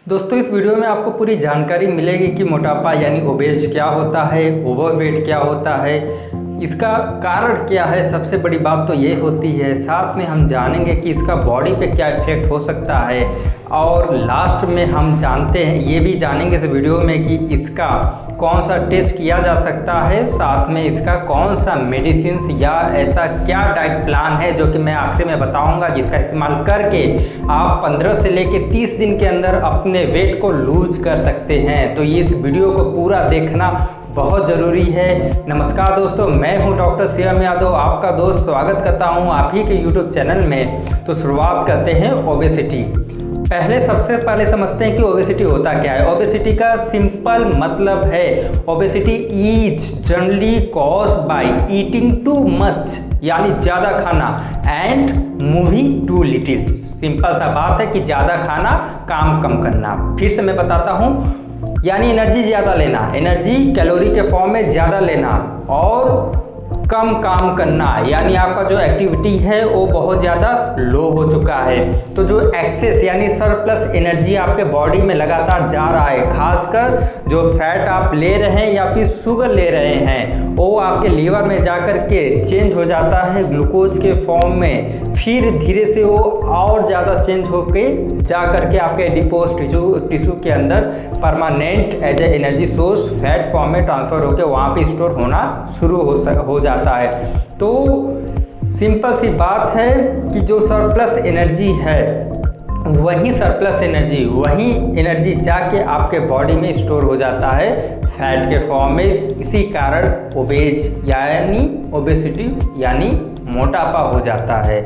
दोस्तों इस वीडियो में आपको पूरी जानकारी मिलेगी कि मोटापा यानी ओबेज क्या होता है, ओवरवेट क्या होता है, इसका कारण क्या है। सबसे बड़ी बात तो ये होती है। साथ में हम जानेंगे कि इसका बॉडी पे क्या इफ़ेक्ट हो सकता है और लास्ट में हम जानते हैं ये भी जानेंगे इस वीडियो में कि इसका कौन सा टेस्ट किया जा सकता है, साथ में इसका कौन सा मेडिसिन या ऐसा क्या डाइट प्लान है जो कि मैं आखिर में बताऊंगा, जिसका इस्तेमाल करके आप 15 से लेके 30 दिन के अंदर अपने वेट को लूज कर सकते हैं। तो ये इस वीडियो को पूरा देखना बहुत ज़रूरी है। नमस्कार दोस्तों, मैं हूं डॉक्टर शिवम यादव, आपका दोस्त। स्वागत करता हूं आप ही के यूट्यूब चैनल में। तो शुरुआत करते हैं ओबेसिटी। सबसे पहले समझते हैं कि ओबेसिटी होता क्या है। ओबेसिटी का सिंपल मतलब है obesity is generally caused by eating too much, यानी ज़्यादा खाना, and moving too little. Simple सा बात है कि ज़्यादा खाना, काम कम करना। फिर से मैं बताता हूँ, यानी एनर्जी ज़्यादा लेना, एनर्जी कैलोरी के फॉर्म में ज़्यादा लेना, और कम काम करना, यानी आपका जो एक्टिविटी है वो बहुत ज़्यादा लो हो चुका है। तो जो एक्सेस यानी सरप्लस एनर्जी आपके बॉडी में लगातार जा रहा है, खासकर जो फैट आप ले रहे हैं या फिर शुगर ले रहे हैं, वो आपके लीवर में जाकर के चेंज हो जाता है ग्लूकोज के फॉर्म में। फिर धीरे से वो और ज़्यादा चेंज होके जा करके आपके एडिपोज टिश्यू के अंदर permanent as a energy source fat form में ट्रांसफ़र होकर वहाँ पे स्टोर होना शुरू हो जाता है। तो सिंपल सी बात है कि जो सरप्लस एनर्जी है वही सरप्लस एनर्जी, वही एनर्जी जाके आपके बॉडी में स्टोर हो जाता है फैट के फॉर्म में। इसी कारण ओबेज यानी ओबेसिटी यानी मोटापा हो जाता है।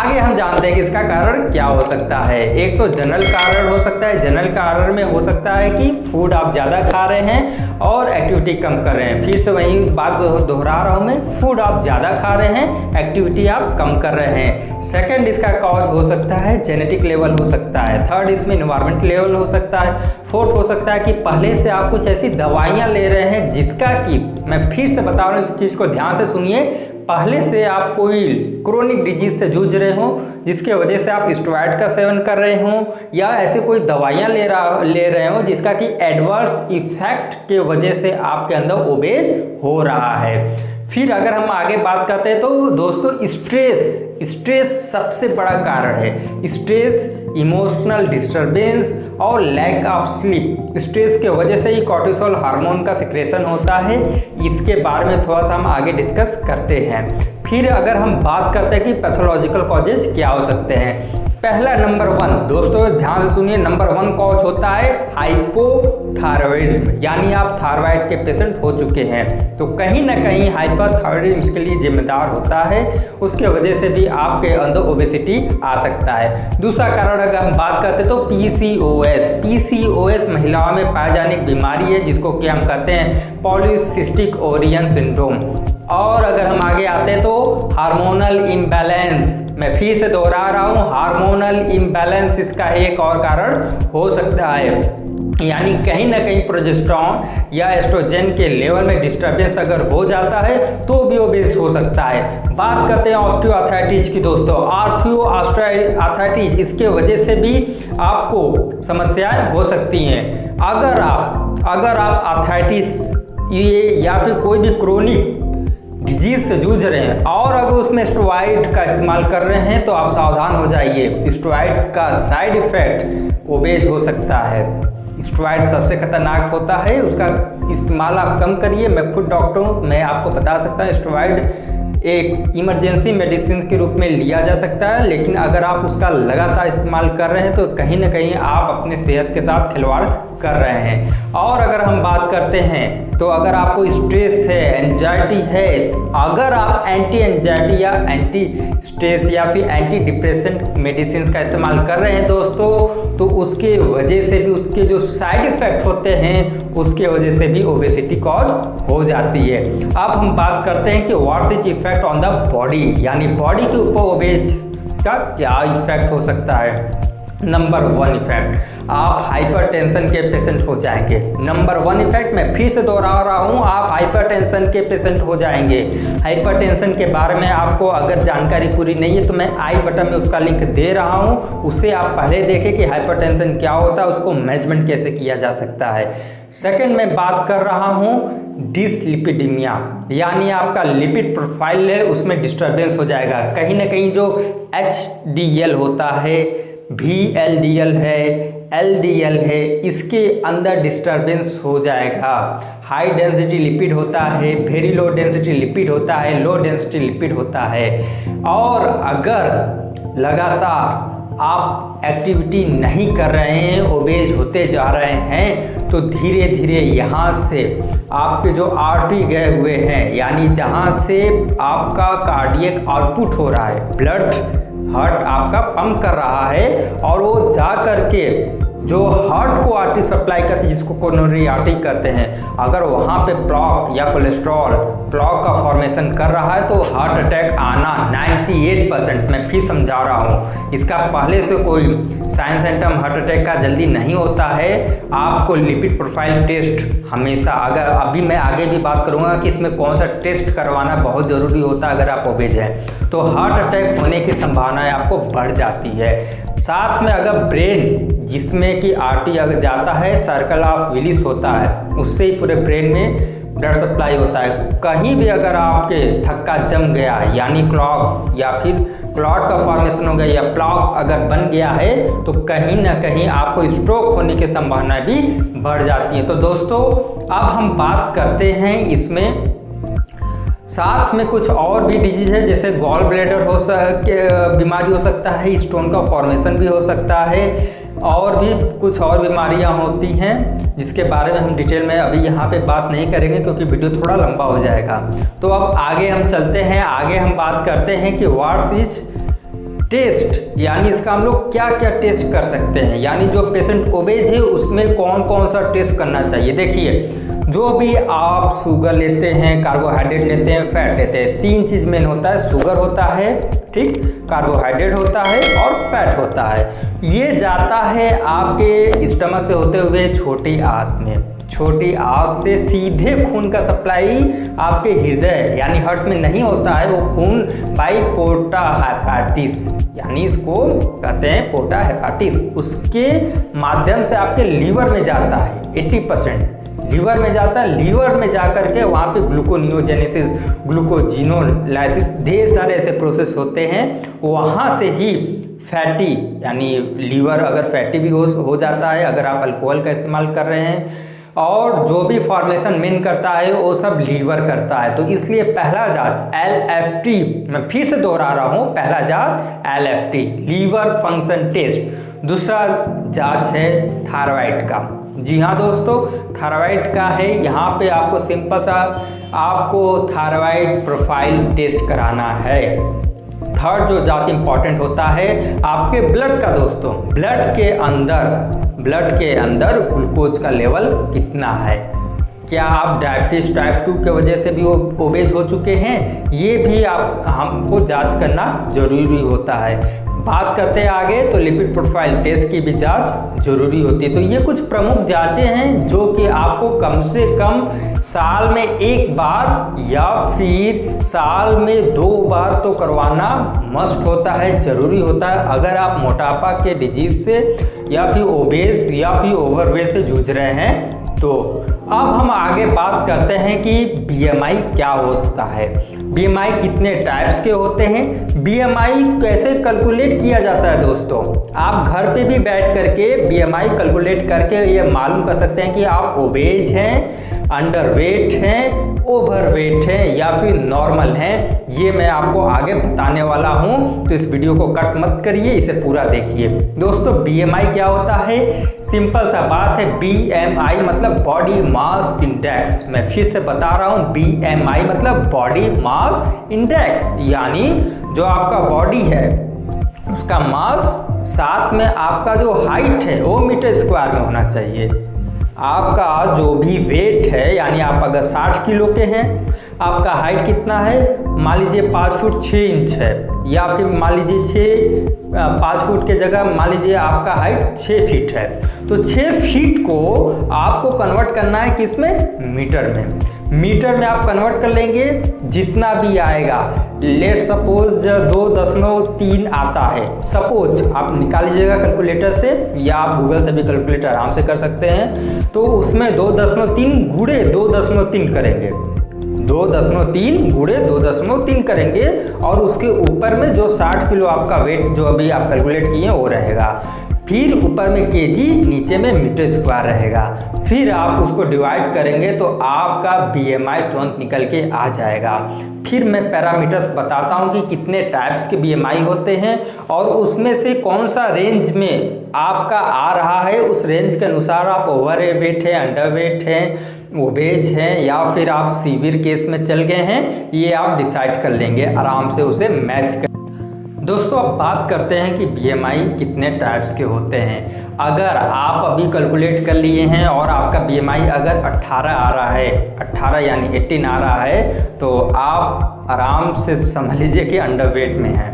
आगे हम जानते हैं कि इसका कारण क्या हो सकता है। एक तो जनरल कारण हो सकता है। जनरल कारण में हो सकता है कि फूड आप ज़्यादा खा रहे हैं और एक्टिविटी कम कर रहे हैं। फिर से वही बात दोहरा रहा हूँ मैं, फूड आप ज़्यादा खा रहे हैं, एक्टिविटी आप कम कर रहे हैं। सेकंड इसका कॉज हो सकता है जेनेटिक लेवल हो सकता है। थर्ड इसमें इन्वायरमेंट लेवल हो सकता है। फोर्थ हो सकता है कि पहले से आप कुछ ऐसी दवाइयाँ ले रहे हैं जिसका कि मैं फिर से बता रहा हूँ, इस चीज़ को ध्यान से सुनिए, पहले से आप कोई क्रोनिक डिजीज से जूझ रहे हो जिसके वजह से आप स्टेरॉइड का सेवन कर रहे हो, या ऐसे कोई दवाइयाँ ले रहे हो जिसका कि एडवर्स इफेक्ट के वजह से आपके अंदर ओबेज हो रहा है। फिर अगर हम आगे बात करते हैं तो दोस्तों स्ट्रेस सबसे बड़ा कारण है। स्ट्रेस, इमोशनल डिस्टर्बेंस और लैक ऑफ स्लीप। स्ट्रेस के वजह से ही कॉर्टिसोल हार्मोन का सिक्रेशन होता है। इसके बारे में थोड़ा सा हम आगे डिस्कस करते हैं। फिर अगर हम बात करते हैं कि पैथोलॉजिकल कॉजेज क्या हो सकते हैं। पहला नंबर 1 दोस्तों ध्यान से सुनिए, नंबर 1 कॉज होता है हाइपोथायरॉइडिज्म, यानी आप थायराइड के पेशेंट हो चुके हैं तो कहीं ना कहीं हाइपरथायरॉइडिज्म इसके लिए जिम्मेदार होता है। उसके वजह से भी आपके अंदर ओबेसिटी आ सकता है। दूसरा कारण अगर हम बात करते हैं तो पीसीओएस महिलाओं में पाए जाने की बीमारी है जिसको कि हम कहते हैं पॉलीसिस्टिक ओवरियन सिंड्रोम। और अगर हम आगे आते हैं तो हार्मोनल इम्बैलेंस, मैं फिर से दोहरा रहा हूँ, हार्मोनल इम्बैलेंस इसका एक और कारण हो सकता है। यानी कहीं ना कहीं प्रोजेस्टेरॉन या एस्ट्रोजन के लेवल में डिस्टर्बेंस अगर हो जाता है तो भी ओबेस हो सकता है। बात करते हैं ऑस्टियोआर्थराइटिस की दोस्तों। ऑस्टियोआर्थराइटिस इसके वजह से भी आपको समस्याएं हो सकती हैं। अगर आप आर्थराइटिस या फिर कोई भी क्रोनिक डिजीज से जूझ रहे हैं और अगर उसमें स्टेरॉइड का इस्तेमाल कर रहे हैं तो आप सावधान हो जाइए। स्टेरॉइड का साइड इफेक्ट ओबेज हो सकता है। स्टेरॉइड सबसे खतरनाक होता है, उसका इस्तेमाल आप कम करिए। मैं खुद डॉक्टर हूँ, मैं आपको बता सकता हूँ स्टेरॉइड एक इमरजेंसी मेडिसिन के रूप में लिया जा सकता है, लेकिन अगर आप उसका लगातार इस्तेमाल कर रहे हैं तो कहीं ना कहीं आप अपने सेहत के साथ खिलवाड़ कर रहे हैं। और अगर हम बात करते हैं तो अगर आपको स्ट्रेस है, एंजाइटी है, अगर आप एंटी एंजाइटी या एंटी स्ट्रेस या फिर एंटी डिप्रेसेंट मेडिसिन का इस्तेमाल कर रहे हैं दोस्तों, तो उसके वजह से भी उसके जो साइड इफ़ेक्ट होते हैं उसके वजह से भी ओबेसिटी कॉज हो जाती है। अब हम बात करते हैं कि what's is effect on the body, यानी बॉडी के ऊपर ओबेज का क्या इफेक्ट हो सकता है। नंबर 1 इफेक्ट, आप हाइपरटेंशन के पेशेंट हो जाएंगे। नंबर 1 इफेक्ट, मैं फिर से दोहरा रहा हूँ, आप हाइपरटेंशन के पेशेंट हो जाएंगे। हाइपरटेंशन के बारे में आपको अगर जानकारी पूरी नहीं है तो मैं आई बटन में उसका लिंक दे रहा हूँ, उससे आप पहले देखें कि हाइपरटेंशन क्या होता है, उसको मैनेजमेंट कैसे किया जा सकता है। सेकंड में बात कर रहा हूँ डिसलिपिडीमिया, यानी आपका लिपिड प्रोफाइल है उसमें डिस्टर्बेंस हो जाएगा। कहीं ना कहीं जो HDL होता है, VLDL है, LDL है, इसके अंदर डिस्टर्बेंस हो जाएगा। हाई डेंसिटी लिपिड होता है, वेरी लो डेंसिटी लिपिड होता है, लो डेंसिटी लिपिड होता है। और अगर लगातार आप एक्टिविटी नहीं कर रहे हैं, ओबेज होते जा रहे हैं, तो धीरे धीरे यहाँ से आपके जो आर्टरी गए हुए हैं, यानी जहाँ से आपका कार्डियक आउटपुट हो रहा है, ब्लड हार्ट आपका पंप कर रहा है और वो जा करके जो हार्ट को आर्टरी सप्लाई करती है, जिसको कोरोनरी आर्टरी कहते हैं, अगर वहाँ पे प्लॉक या कोलेस्ट्रॉल प्लॉक का फॉर्मेशन कर रहा है तो हार्ट अटैक आना 98%, मैं फिर समझा रहा हूँ। इसका पहले से कोई साइन सिम्टम हार्ट अटैक का जल्दी नहीं होता है। आपको लिपिड प्रोफाइल टेस्ट हमेशा, अगर अभी मैं आगे भी बात करूँगा कि इसमें कौन सा टेस्ट करवाना बहुत ज़रूरी होता है। अगर आप ओबेज हैं तो हार्ट अटैक होने की संभावनाएं आपको बढ़ जाती है। साथ में अगर ब्रेन, जिसमें कि आर्टरी अगर जाता है, सर्कल ऑफ विलिस होता है, उससे ही पूरे ब्रेन में ब्लड सप्लाई होता है। कहीं भी अगर आपके थक्का जम गया, यानी क्लॉट या फिर क्लॉट का फॉर्मेशन हो गया या प्लॉक अगर बन गया है, तो कहीं ना कहीं आपको स्ट्रोक होने की संभावनाएं भी बढ़ जाती हैं। तो दोस्तों, अब हम बात करते हैं इसमें साथ में कुछ और भी डिजीज है, जैसे गॉल ब्लैडर बीमारी हो सकता है, स्टोन का फॉर्मेशन भी हो सकता है, और भी कुछ और बीमारियां होती हैं जिसके बारे में हम डिटेल में अभी यहाँ पे बात नहीं करेंगे क्योंकि वीडियो थोड़ा लंबा हो जाएगा। तो अब आगे हम चलते हैं, आगे हम बात करते हैं कि व्हाट्स इज टेस्ट, यानी इसका हम लोग क्या क्या टेस्ट कर सकते हैं, यानी जो पेशेंट ओबेज है उसमें कौन कौन सा टेस्ट करना चाहिए। देखिए, जो भी आप शुगर लेते हैं, कार्बोहाइड्रेट लेते हैं, फैट लेते हैं, 3 चीज़ मेन होता है। शुगर होता है, ठीक, कार्बोहाइड्रेट होता है और फैट होता है। ये जाता है आपके स्टमक से होते हुए छोटी आंत में, छोटी आंत से सीधे खून का सप्लाई आपके हृदय यानी हार्ट में नहीं होता है। वो खून बाई पोर्टा हेपाटिस, यानी इसको कहते हैं पोर्टा हेपाटिस, उसके माध्यम से आपके लीवर में जाता है। 80% लीवर में जाता है। लीवर में जाकर के वहाँ पे ग्लूकोनियोजेनेसिस, ग्लूकोजिनोलाइसिस, ढेर सारे ऐसे प्रोसेस होते हैं। वहाँ से ही फैटी, यानी लीवर अगर फैटी भी हो जाता है अगर आप अल्कोहल का इस्तेमाल कर रहे हैं, और जो भी फॉर्मेशन मेन करता है वो सब लीवर करता है। तो इसलिए पहला जांच LFT, मैं फिर से दोहरा रहा हूँ, पहला जांच LFT, लीवर फंक्शन टेस्ट। दूसरा जांच है थायराइड का। जी हाँ दोस्तों, थायराइड का है। यहाँ पे आपको सिंपल सा आपको थायराइड प्रोफाइल टेस्ट कराना है। थर्ड जो जांच इंपॉर्टेंट होता है आपके ब्लड का। दोस्तों, ब्लड के अंदर ग्लूकोज का लेवल कितना है, क्या आप डायबिटीज टाइप 2 के वजह से भी ओबेज हो चुके हैं, ये भी हमको जांच करना जरूरी होता है। बात करते हैं आगे, तो लिपिड प्रोफाइल टेस्ट की भी जांच जरूरी होती है। तो ये कुछ प्रमुख जांचें हैं जो कि आपको कम से कम साल में 1 बार या फिर साल में 2 बार तो करवाना मस्ट होता है, जरूरी होता है, अगर आप मोटापा के डिजीज से या फिर ओबेस या फिर ओवरवेट से जूझ रहे हैं। तो अब हम आगे बात करते हैं कि BMI क्या होता है, BMI कितने टाइप्स के होते हैं, BMI कैसे कैलकुलेट किया जाता है। दोस्तों, आप घर पे भी बैठ करके BMI कैलकुलेट करके ये मालूम कर सकते हैं कि आप ओबेज हैं, अंडरवेट हैं, ओवरवेट हैं या फिर नॉर्मल हैं। ये मैं आपको आगे बताने वाला हूं, तो इस वीडियो को कट मत करिए, इसे पूरा देखिए। दोस्तों, BMI क्या होता है, सिंपल सा बात है। BMI मतलब बॉडी मास इंडेक्स। मैं फिर से बता रहा हूं, BMI मतलब बॉडी मास इंडेक्स, यानी जो आपका बॉडी है उसका मास साथ में आपका जो हाइट है वो मीटर स्क्वायर में होना चाहिए। आपका जो भी वेट है, यानी आप अगर 60 किलो के हैं, आपका हाइट कितना है, मान लीजिए 5 फुट 6 इंच है, या फिर मान लीजिए 5 फुट के जगह मान लीजिए आपका हाइट 6 फीट है, तो 6 फीट को आपको कन्वर्ट करना है किसमें, मीटर में। मीटर में आप कन्वर्ट कर लेंगे, जितना भी आएगा, लेट सपोज 2.3 आता है, सपोज आप निकाल लीजिएगा कैलकुलेटर से, या आप गूगल से भी कैलकुलेटर आराम से कर सकते हैं। तो उसमें 2.3 गुणे 2.3 करेंगे, 2.3 गुणे 2.3 करेंगे, और उसके ऊपर में जो 60 किलो आपका वेट जो अभी आप कैलकुलेट किए वो रहेगा। फिर ऊपर में केजी, नीचे में मीटर स्क्वायर रहेगा। फिर आप उसको डिवाइड करेंगे तो आपका बीएमआई तुरंत निकल के आ जाएगा। फिर मैं पैरामीटर्स बताता हूँ कि कितने टाइप्स के बीएमआई होते हैं, और उसमें से कौन सा रेंज में आपका आ रहा है, उस रेंज के अनुसार आप ओवर वेट है, अंडर वेट है, ओबेज हैं, या फिर आप सीवियर केस में चल गए हैं, ये आप डिसाइड कर लेंगे आराम से उसे मैच कर। दोस्तों अब बात करते हैं कि बीएमआई कितने टाइप्स के होते हैं। अगर आप अभी कैलकुलेट कर लिए हैं और आपका बीएमआई अगर 18 आ रहा है, 18 यानी 18 आ रहा है, तो आप आराम से समझ लीजिए कि अंडर वेट में हैं।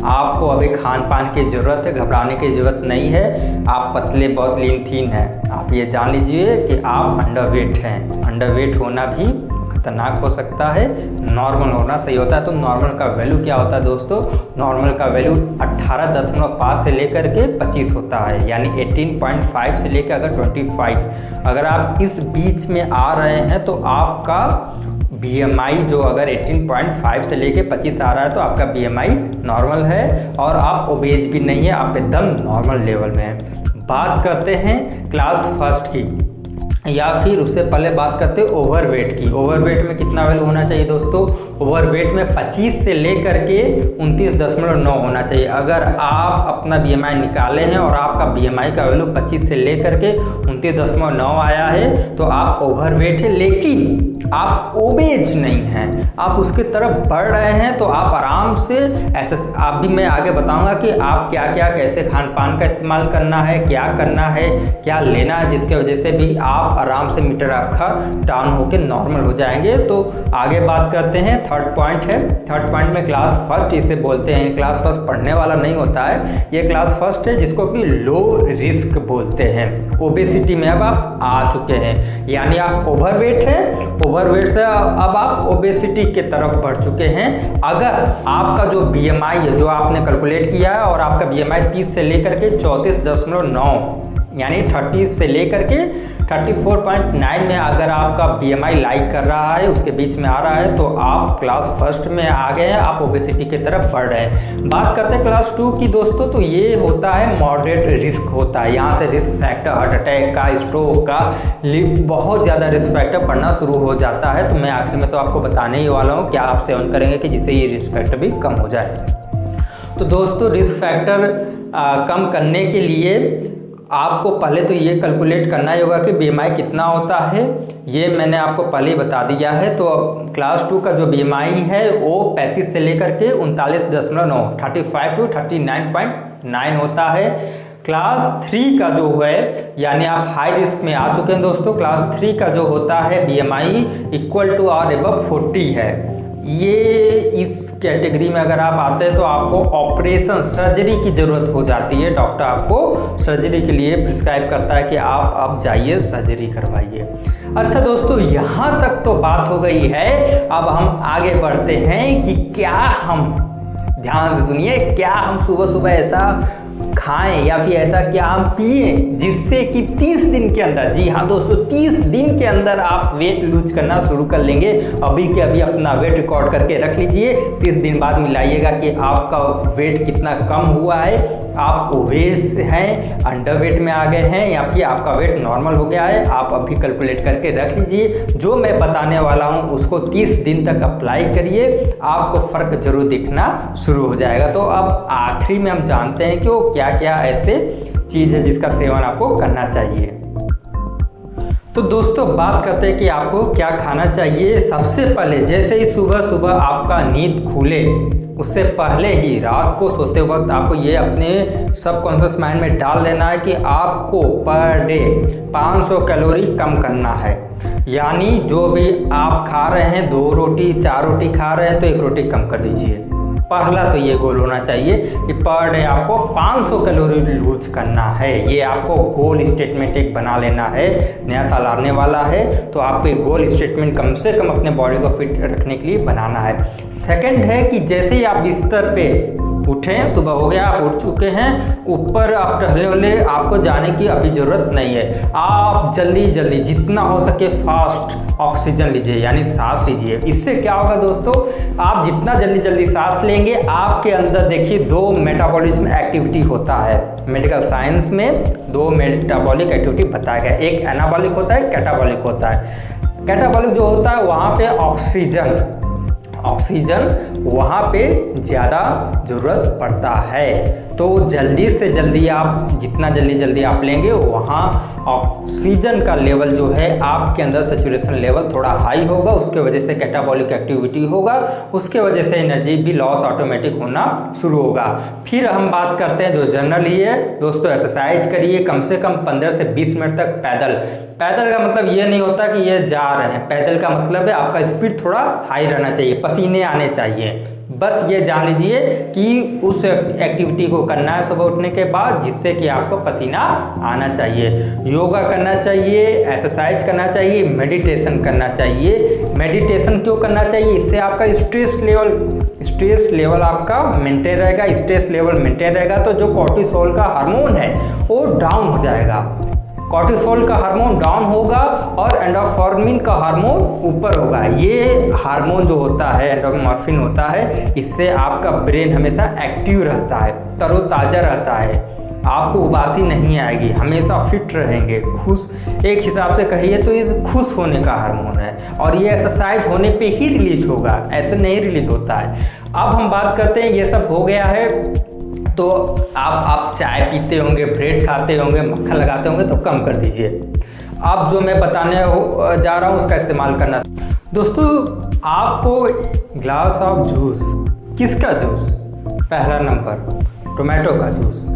आपको अभी खान पान की ज़रूरत है, घबराने की ज़रूरत नहीं है। आप पतले बहुत लीन थीन हैं, आप ये जान लीजिए कि आप अंडर वेट हैं। अंडर वेट होना भी खतरनाक हो सकता है, नॉर्मल होना सही होता है। तो नॉर्मल का वैल्यू क्या होता है दोस्तों, नॉर्मल का वैल्यू 18.5 से लेकर के 25 होता है, यानी 18.5 से लेकर अगर 25, अगर आप इस बीच में आ रहे हैं तो आपका बीएमआई जो अगर 18.5 से लेके 25 आ रहा है तो आपका बीएमआई नॉर्मल है, और आप ओबेज भी नहीं है, आप एकदम नॉर्मल लेवल में हैं। बात करते हैं क्लास फर्स्ट की, या फिर उससे पहले बात करते हैं ओवरवेट की। ओवरवेट में कितना वैल्यू होना चाहिए दोस्तों, ओवरवेट में 25 से लेकर के 29.9 होना चाहिए। अगर आप अपना बीएमआई निकाले हैं और आपका बीएमआई का वैल्यू 25 से लेकर के 29.9 आया है तो आप ओवरवेट है, लेकिन आप ओबेज नहीं हैं, आप उसकी तरफ बढ़ रहे हैं, तो आप आराम से ऐसे, आप भी मैं आगे बताऊंगा कि आप क्या क्या कैसे खान पान का इस्तेमाल करना है, क्या करना है, क्या लेना है, जिसके वजह से भी आप आराम से मीटर आपका डाउन होकर नॉर्मल हो जाएंगे। तो आगे बात करते हैं, थर्ड पॉइंट है। थर्ड पॉइंट में क्लास फर्स्ट इसे बोलते हैं। क्लास फर्स्ट पढ़ने वाला नहीं होता है, ये क्लास फर्स्ट है जिसको कि लो रिस्क बोलते हैं। ओबेसिटी में अब आप आ चुके हैं, यानी आप ओवरवेट हैं, ओवरवेट से अब आप ओबेसिटी के तरफ बढ़ चुके हैं। अगर आपका जो बीएमआई है जो आपने कैलकुलेट किया है और आपका बीएमआई 30 से लेकर के 34.9 यानी 30 से लेकर के 34.9 में अगर आपका बीएमआई लाइक कर रहा है, उसके बीच में आ रहा है, तो आप क्लास फर्स्ट में आ गए हैं, आप ओबेसिटी की तरफ बढ़ रहे हैं। बात करते हैं क्लास 2 की दोस्तों, तो ये होता है मॉडरेट रिस्क होता है। यहाँ से रिस्क फैक्टर हार्ट अटैक का, स्ट्रोक का बहुत ज़्यादा रिस्क फैक्टर बढ़ना शुरू हो जाता है। तो मैं आखिर में तो आपको बताने ही वाला हूँ क्या आप सेवन करेंगे कि जिससे ये रिस्क फैक्टर भी कम हो जाए। तो दोस्तों रिस्क फैक्टर कम करने के लिए आपको पहले तो ये कैलकुलेट करना ही होगा कि बीएमआई कितना होता है, ये मैंने आपको पहले ही बता दिया है। तो अब क्लास 2 का जो बीएमआई है वो 35 से लेकर के 39.9 35 टू 39.9 होता है। क्लास 3 का जो है, यानी आप हाई रिस्क में आ चुके हैं दोस्तों, क्लास 3 का जो होता है बीएमआई इक्वल टू और अबव 40 है। ये इस कैटेगरी में अगर आप आते हैं तो आपको ऑपरेशन सर्जरी की ज़रूरत हो जाती है। डॉक्टर आपको सर्जरी के लिए प्रिस्क्राइब करता है कि आप अब जाइए सर्जरी करवाइए। अच्छा दोस्तों, यहाँ तक तो बात हो गई है। अब हम आगे बढ़ते हैं कि क्या हम, ध्यान से सुनिए, क्या हम सुबह सुबह ऐसा खाएं या फिर ऐसा क्या हम पिए जिससे कि 30 दिन के अंदर, जी हाँ दोस्तों, 30 दिन के अंदर आप वेट लूज करना शुरू कर लेंगे। अभी के अभी अपना वेट रिकॉर्ड करके रख लीजिए, 30 दिन बाद मिलाइएगा कि आपका वेट कितना कम हुआ है, आप ओबेस हैं, अंडर वेट में आ गए हैं, या फिर आपका वेट नॉर्मल हो गया है। आप अभी कैलकुलेट करके रख लीजिए। जो मैं बताने वाला हूँ उसको 30 दिन तक अप्लाई करिए, आपको फ़र्क जरूर दिखना शुरू हो जाएगा। तो अब आखिरी में हम जानते हैं कि वो क्या क्या ऐसे चीज़ है जिसका सेवन आपको करना चाहिए। तो दोस्तों बात करते हैं कि आपको क्या खाना चाहिए। सबसे पहले जैसे ही सुबह सुबह आपका नींद खुले, उससे पहले ही रात को सोते वक्त आपको ये अपने सबकॉन्शियस माइंड में डाल लेना है कि आपको पर डे 500 कैलोरी कम करना है। यानी जो भी आप खा रहे हैं 2 रोटी 4 रोटी खा रहे हैं तो 1 रोटी कम कर दीजिए। पहला तो ये गोल होना चाहिए कि पर डे आपको 500 कैलोरी लूज करना है। ये आपको गोल स्टेटमेंट एक बना लेना है। नया साल आने वाला है तो आपको एक गोल स्टेटमेंट कम से कम अपने बॉडी को फिट रखने के लिए बनाना है। सेकंड है कि जैसे ही आप बिस्तर पे उठें, सुबह हो गया, आप उठ चुके हैं, ऊपर आप टहलने वाले, आपको जाने की अभी ज़रूरत नहीं है। आप जल्दी जल्दी जितना हो सके फास्ट ऑक्सीजन लीजिए, यानी सांस लीजिए। इससे क्या होगा दोस्तों, आप जितना जल्दी जल्दी सांस लेंगे, आपके अंदर देखिए 2 मेटाबॉलिज्म एक्टिविटी होता है। मेडिकल साइंस में 2 मेटाबॉलिक एक्टिविटी बताया गया, एक एनाबॉलिक होता है, कैटाबॉलिक होता है। कैटाबॉलिक जो होता है वहाँ पे ऑक्सीजन वहाँ पे ज़्यादा ज़रूरत पड़ता है। तो जल्दी से जल्दी आप जितना जल्दी आप लेंगे, वहाँ ऑक्सीजन का लेवल जो है आपके अंदर सैचुरेशन लेवल थोड़ा हाई होगा, उसके वजह से कैटाबॉलिक एक्टिविटी होगा, उसके वजह से एनर्जी भी लॉस ऑटोमेटिक होना शुरू होगा। फिर हम बात करते हैं जो जनरली है दोस्तों, एक्सरसाइज करिए कम से कम 15 से 20 मिनट तक पैदल का मतलब ये नहीं होता कि ये जा रहे हैं, पैदल का मतलब है आपका स्पीड थोड़ा हाई रहना चाहिए, पसीने आने चाहिए। बस ये जान लीजिए कि उस एक्टिविटी को करना है सुबह उठने के बाद, जिससे कि आपको पसीना आना चाहिए। योगा करना चाहिए, एक्सरसाइज करना चाहिए, मेडिटेशन करना चाहिए। मेडिटेशन क्यों करना चाहिए, इससे आपका स्ट्रेस लेवल आपका मेंटेन रहेगा। स्ट्रेस लेवल मेंटेन रहेगा तो जो कोर्टिसोल का हार्मोन है वो डाउन हो जाएगा। कोर्टिसोल का हार्मोन डाउन होगा और एंडोर्फिन का हार्मोन ऊपर होगा। ये हार्मोन जो होता है, एंडोर्फिन होता है, इससे आपका ब्रेन हमेशा एक्टिव रहता है, तरोताज़ा रहता है, आपको उबासी नहीं आएगी, हमेशा फिट रहेंगे, खुश। एक हिसाब से कहिए तो ये खुश होने का हार्मोन है और ये एक्सरसाइज होने पे ही रिलीज होगा, ऐसे नहीं रिलीज होता है। अब हम बात करते हैं, ये सब हो गया है तो आप चाय पीते होंगे, ब्रेड खाते होंगे, मक्खन लगाते होंगे तो कम कर दीजिए। अब जो मैं बताने जा रहा हूँ उसका इस्तेमाल करना। दोस्तों आपको ग्लास ऑफ जूस, किसका जूस, पहला नंबर टोमेटो का जूस,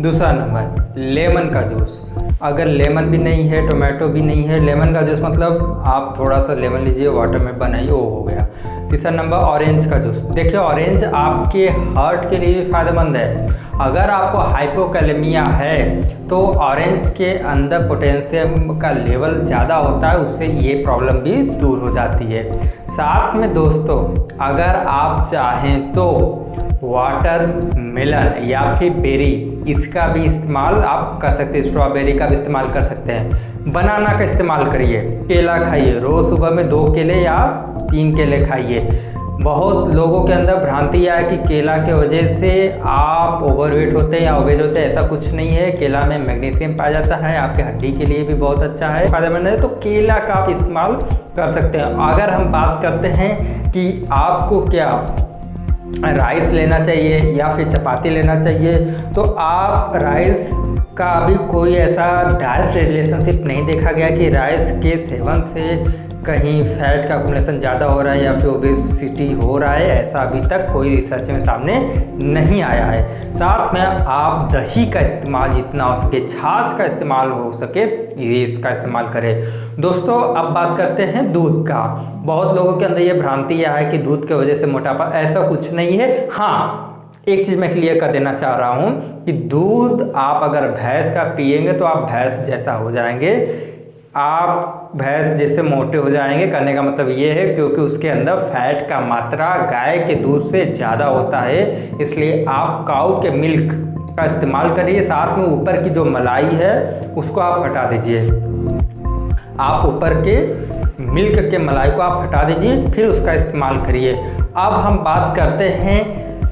दूसरा नंबर लेमन का जूस। अगर लेमन भी नहीं है, टोमेटो भी नहीं है, लेमन का जूस मतलब आप थोड़ा सा लेमन लीजिए, वाटर में बनाइए, वो हो गया। तीसरा नंबर ऑरेंज का जूस। देखिए ऑरेंज आपके हार्ट के लिए भी फ़ायदेमंद है। अगर आपको हाइपोकैलेमिया है तो ऑरेंज के अंदर पोटेशियम का लेवल ज़्यादा होता है, उससे ये प्रॉब्लम भी दूर हो जाती है। साथ में दोस्तों अगर आप चाहें तो वाटर मेलन या फिर बेरी, इसका भी इस्तेमाल आप कर सकते हैं, स्ट्रॉबेरी का भी इस्तेमाल कर सकते हैं। बनाना का इस्तेमाल करिए, केला खाइए, रोज़ सुबह में 2 केले या 3 केले खाइए। बहुत लोगों के अंदर भ्रांति है कि केला के वजह से आप ओवरवेट होते हैं या ओबेज होते हैं, ऐसा कुछ नहीं है। केला में मैग्नीशियम पाया जाता है, आपके हड्डी के लिए भी बहुत अच्छा है, फायदेमंद है, तो केला का आप इस्तेमाल कर सकते हैं। अगर हम बात करते हैं कि आपको क्या राइस लेना चाहिए या फिर चपाती लेना चाहिए, तो आप राइस का अभी कोई ऐसा डायरेक्ट रिलेशनशिप नहीं देखा गया कि राइस के सेवन से कहीं फैट का अक्यूमुलेशन ज़्यादा हो रहा है या फिर ओबेसिटी हो रहा है, ऐसा अभी तक कोई रिसर्च में सामने नहीं आया है। साथ में आप दही का इस्तेमाल जितना हो सके, छाछ का इस्तेमाल हो सके, ये इसका इस्तेमाल करें। दोस्तों अब बात करते हैं दूध का। बहुत लोगों के अंदर ये भ्रांति है कि दूध की वजह से मोटापा, ऐसा कुछ नहीं है। हाँ, एक चीज़ मैं क्लियर कर देना चाह रहा हूँ कि दूध आप अगर भैंस का पिएंगे तो आप भैंस जैसा हो जाएंगे, आप भैंस जैसे मोटे हो जाएंगे। करने का मतलब ये है क्योंकि उसके अंदर फैट का मात्रा गाय के दूध से ज़्यादा होता है, इसलिए आप काऊ के मिल्क का इस्तेमाल करिए। साथ में ऊपर की जो मलाई है उसको आप हटा दीजिए, आप ऊपर के मिल्क के मलाई को आप हटा दीजिए, फिर उसका इस्तेमाल करिए। अब हम बात करते हैं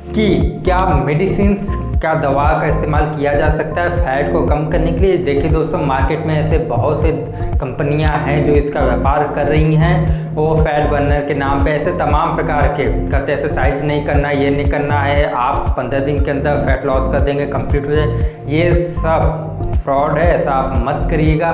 कि क्या मेडिसिन, क्या दवा का इस्तेमाल किया जा सकता है फैट को कम करने के लिए। देखिए दोस्तों मार्केट में ऐसे बहुत से कंपनियां हैं जो इसका व्यापार कर रही हैं, वो फैट बर्नर के नाम पे ऐसे तमाम प्रकार के कहते हैं एक्सरसाइज नहीं करना, ये नहीं करना है, आप 15 दिन के अंदर फैट लॉस कर देंगे, कंप्लीट हो जाए। ये सब फ्रॉड है, ऐसा आप मत करिएगा।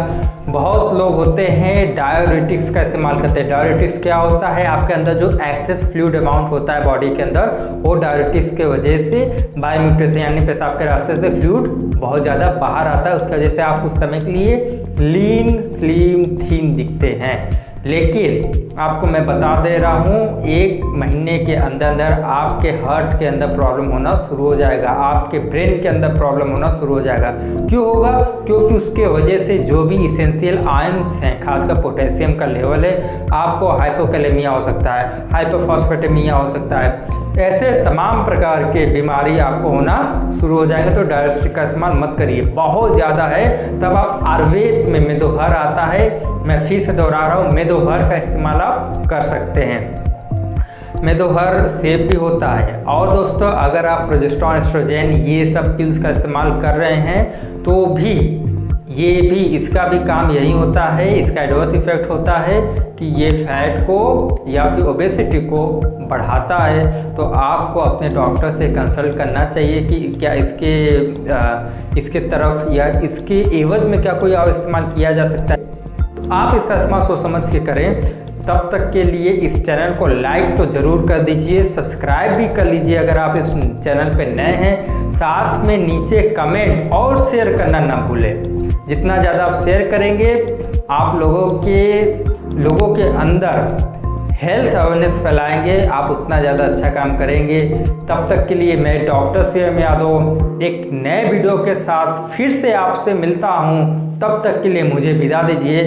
बहुत लोग होते हैं डाययूरेटिक्स का इस्तेमाल करते हैं। डाययूरेटिक्स क्या होता है, आपके अंदर जो एक्सेस फ्लूइड अमाउंट होता है बॉडी के अंदर, वो डाययूरेटिक्स के वजह से बायोम्यूटेशन यानी पेशाब के रास्ते से फ्लूइड बहुत ज़्यादा बाहर आता है, उसकी वजह से आप कुछ समय के लिए लीन स्लिम थीन दिखते हैं। लेकिन आपको मैं बता दे रहा हूँ 1 महीने के अंदर अंदर आपके हार्ट के अंदर प्रॉब्लम होना शुरू हो जाएगा, आपके ब्रेन के अंदर प्रॉब्लम होना शुरू हो जाएगा। क्यों होगा? क्योंकि उसके वजह से जो भी इसेंशियल आयंस हैं, खासकर पोटेशियम का लेवल है, आपको हाइपोकैलेमिया हो सकता है, हाइपोफॉस्फेटेमिया हो सकता है, ऐसे तमाम प्रकार के बीमारी आपको होना शुरू हो जाएगा। तो डायस्टिक का इस्तेमाल मत करिए, बहुत ज़्यादा है तब आप आयुर्वेद में मेदोहर आता है, मैं फिर से दोहरा रहा हूँ, मेदोहर का इस्तेमाल आप कर सकते हैं। मेदोहर सेफ भी होता है। और दोस्तों, अगर आप प्रोजेस्टेरॉन, एस्ट्रोजन ये सब पिल्स का इस्तेमाल कर रहे हैं तो भी ये भी इसका भी काम यही होता है, इसका एडवर्स इफेक्ट होता है कि ये फैट को या फिर ओबेसिटी को बढ़ाता है। तो आपको अपने डॉक्टर से कंसल्ट करना चाहिए कि क्या इसके तरफ या इसके एवज में क्या कोई और इस्तेमाल किया जा सकता है। तो आप इसका इस्तेमाल सोच समझ के करें। तब तक के लिए इस चैनल को लाइक तो ज़रूर कर दीजिए, सब्सक्राइब भी कर लीजिए अगर आप इस चैनल पे नए हैं। साथ में नीचे कमेंट और शेयर करना ना भूलें। जितना ज़्यादा आप शेयर करेंगे, आप लोगों के अंदर हेल्थ अवेयरनेस फैलाएंगे, आप उतना ज़्यादा अच्छा काम करेंगे। तब तक के लिए मैं डॉक्टर सीएम यादव एक नए वीडियो के साथ फिर से आपसे मिलता हूँ। तब तक के लिए मुझे विदा दीजिए।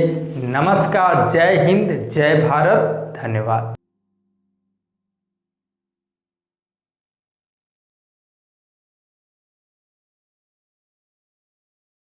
नमस्कार, जय हिंद, जय भारत, धन्यवाद।